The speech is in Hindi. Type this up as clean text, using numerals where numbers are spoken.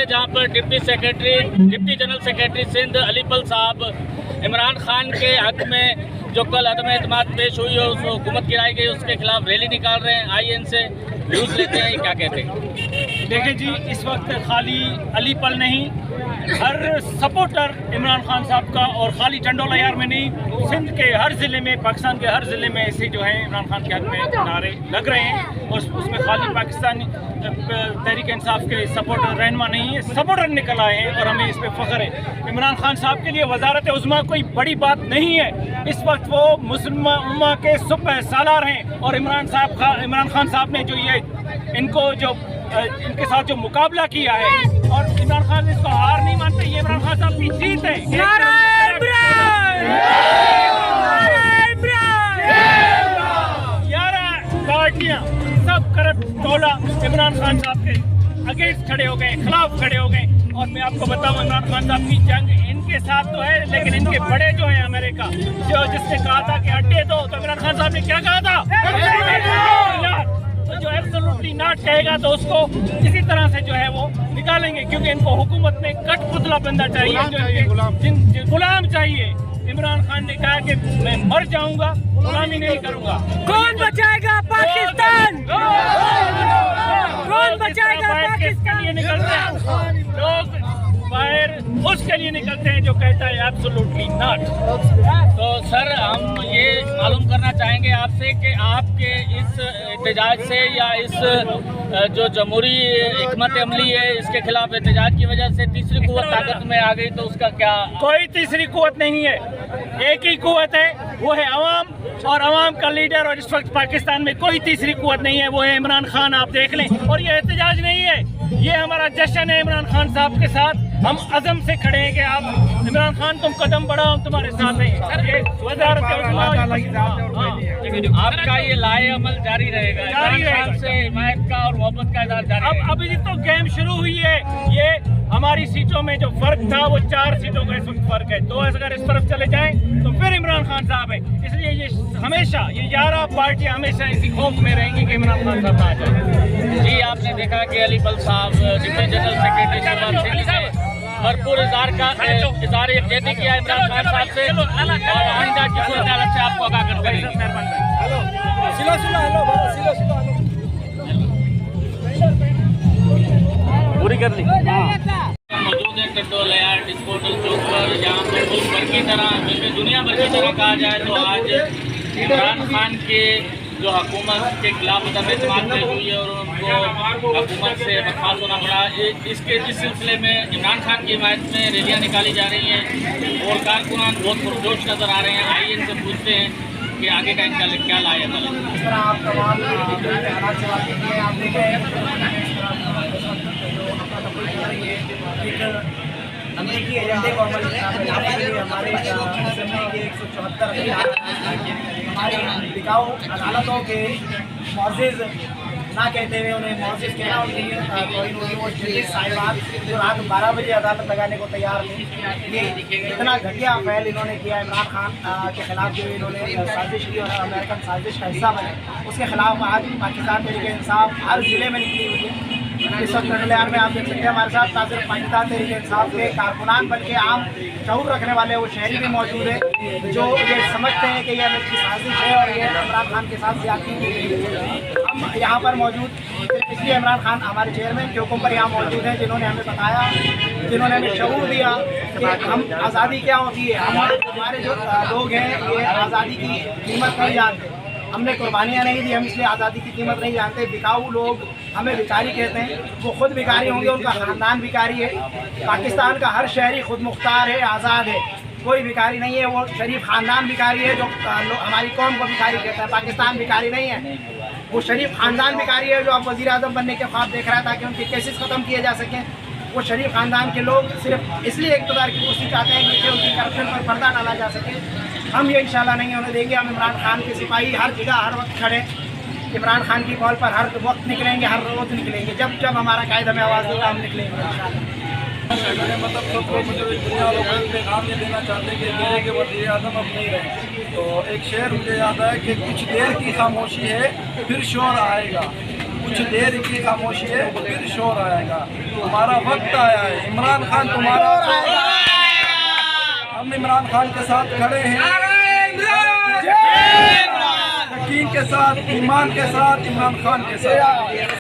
जहां पर डिप्टी जनरल सेक्रेटरी सिंध अलीपल साहब इमरान खान के हक में जो कल अदम एतमाद पेश हुई और उस हुकूमत गिराई गई उसके खिलाफ रैली निकाल रहे हैं। आइए इनसे व्यूज़ लेते हैं, क्या कहते हैं। देखिए जी, इस वक्त खाली अलीपल नहीं, हर सपोर्टर इमरान खान साहब का, और खाली चंडोला यार में नहीं, सिंध के हर ज़िले में, पाकिस्तान के हर ज़िले में ऐसे जो है इमरान खान के हक में नारे लग रहे हैं। और उसमें खाली पाकिस्तानी तहरीक इंसाफ के सपोर्टर रहनुमा नहीं है, सपोर्टर निकल आए हैं और हमें इस पर फ़ख्र है। इमरान खान साहब के लिए वज़ारत उज़्मा कोई बड़ी बात नहीं है। इस वक्त वो मुस्लिम उम्मा के सुबह सालार हैं और इमरान खान साहब ने जो ये इनके साथ जो मुकाबला किया है, और इमरान खान इसको हार नहीं मानते, ये इमरान खान साहब की जीत है। पार्टियां सब करप्ट टोला इमरान खान साहब के अगेंस्ट खड़े हो गए, खिलाफ खड़े हो गए। और मैं आपको बताऊं, इमरान खान साहब की जंग इनके साथ तो है, लेकिन इनके बड़े जो है अमेरिका, जिसने कहा था कि हटे दो, तो इमरान खान साहब ने क्या कहा था, तो जो एब्सोल्युटली नॉट कहेगा तो उसको इसी तरह से जो है वो निकालेंगे, क्योंकि इनको हुकूमत में कठपुतला बंदा चाहिए, गुलाम चाहिए। इमरान खान ने कहा कि मैं मर जाऊंगा, गुलामी नहीं करूंगा। कौन बचाएगा पाकिस्तान? कौन बचाएगा पाकिस्तान? ये निकलते हैं लोग बाहर, उसके लिए निकलते हैं जो कहता है एब्सोल्युटली नॉट। तो सर, हम ये मालूम करना चाहेंगे आपसे कि आपके इस एहतजाज से या इस जो जमहूरी हिकमत अमली है इसके खिलाफ एहतजाज की वजह से तीसरी कुव्वत ताकत में आ गई, तो उसका क्या? कोई तीसरी कुव्वत नहीं है, एक ही कुव्वत है, वो है अवाम और अवाम का लीडर। और इस वक्त पाकिस्तान में कोई तीसरी कुव्वत नहीं है, वो है इमरान खान। आप देख लें, और ये एहतजाज नहीं है, ये हमारा जश्न है इमरान खान साहब के साथ। हम अज़म से खड़े हैं कि आप इमरान खान, तुम कदम बढ़ाओ, हम तुम्हारे साथ हैं। आपका ये लाए अमल जारी रहेगा, जारी रहेगा से हिमायत का और मोहब्बत का इज़हार जारी रहेगा। अभी तो गेम शुरू हुई है। ये हमारी सीटों में जो फर्क था वो 4 सीटों का इस वक्त फर्क है। तो अगर इस तरफ चले जाएं तो फिर इमरान खान साहब है। इसलिए ये हमेशा, ये 11 पार्टियां हमेशा इसी खौफ में रहेंगी कि इमरान खान साहब आ जाए। जी, आपने देखा कि अलीपल साहब डिप्टी जनरल सेक्रेटरी साहब भरपूर इज़हार यकजहती किया इमरान खान साहब से, और आइंदा की सूरत हालत से आपको आगाह करते हैं। पूरी कर ली। मौजूद है कंट्रोल यार डिस्पोजल चौक पर, जहाँ पर मुल्क भर की तरह, बल्कि दुनिया भर की तरह कहा जाए तो आज इमरान खान के जो हुकूमत के खिलाफ अदम एतमाद पेश हुई है और उनको हुकूमत से बर्खास्त होना पड़ा, इस सिलसिले में इमरान खान की हिमायत में रैलियाँ निकाली जा रही हैं और कारकुनान बहुत पुरजोश नज़र आ रहे हैं। आइए इनसे पूछते हैं कि आगे का इनका क्या लाए अमल है। इस तरह आप तमाम हालात से वाकिफ हैं। आप हम एक ही एजेंडे को अमल हमारे असेंबली के 174 हमारी बिकाऊ अदालतों के मुअज़्ज़िज़ ना कहते हुए उन्हें मुअज़्ज़िज़ कहना उनके लिए कोई वो जजेस साहिबान जो रात 12 बजे अदालत लगाने को तैयार नहीं। ये इतना घटिया फैल इन्होंने किया इमरान खान के खिलाफ, जो इन्होंने साजिश की और अमेरिकन साजिश का हिस्सा बने, उसके खिलाफ आज पाकिस्तान तहरीक इंसाफ हर ज़िले में निकली हुई है। इस वक्त नगलियान में आप देख सकते हैं हमारे साथ ना सिर्फ पाकिस्तान तहरीक इंसाफ के कारकुनान बल्कि आम शऊर रखने वाले वो शहरी भी मौजूद है जो ये समझते हैं कि यह अमेरिकी साजिश है और ये इमरान खान के साथ ज्यादती। हम यहाँ पर मौजूद इसलिए इमरान खान हमारे चेयरमैन के हुक्म पर यहाँ मौजूद हैं, जिन्होंने हमें बताया, जिन्होंने हमें शऊर दिया कि हम आज़ादी क्या होती है। हमारे जो लोग हैं ये आज़ादी की कीमत नहीं जानते, हमने कुर्बानियाँ नहीं दी, हम इसलिए आज़ादी की कीमत नहीं जानते। बिकाऊ लोग हमें भिखारी कहते हैं, वो खुद भिखारी होंगे, उनका ख़ानदान भिखारी है। पाकिस्तान का हर शहरी खुद मुख्तार है, आज़ाद है, कोई भिखारी नहीं है। वो शरीफ ख़ानदान भिखारी है जो हमारी कौम को भिखारी कहता है। पाकिस्तान भिखारी नहीं है, वो शरीफ ख़ानदान भिखारी है जो अब वज़ीर आज़म बनने के ख्वाब देख रहा है ताकि उनके केसेस ख़त्म किए जा सकें। वो शरीफ ख़ानदान के लोग सिर्फ इसलिए इक़्तिदार की कुर्सी चाहते हैं कि उनकी करप्शन पर पर्दा डाला जा सके। हम ये इंशाल्लाह नहीं होने देंगे। हम इमरान खान के सिपाही हर जगह हर वक्त खड़े, इमरान खान की कॉल पर हर वक्त निकलेंगे, हर रोज़ निकलेंगे। जब जब हमारा कायदा में आवाज़ देगा हम निकलेंगे इंशाल्लाह। मतलब सबको मुझे दुनिया लोग पैगाम ये देना चाहते हैं कि मेरे के वज़ीर आज़म अब नहीं रहे। तो एक शेर मुझे याद है कि कुछ देर की खामोशी है फिर शोर आएगा। कुछ देर की खामोशी है, फिर शोर आएगा। तुम्हारा वक्त आया है इमरान खान, तुम्हारा हम इमरान खान के साथ खड़े हैं, यकीन के साथ, ईमान के साथ, इमरान खान के साथ।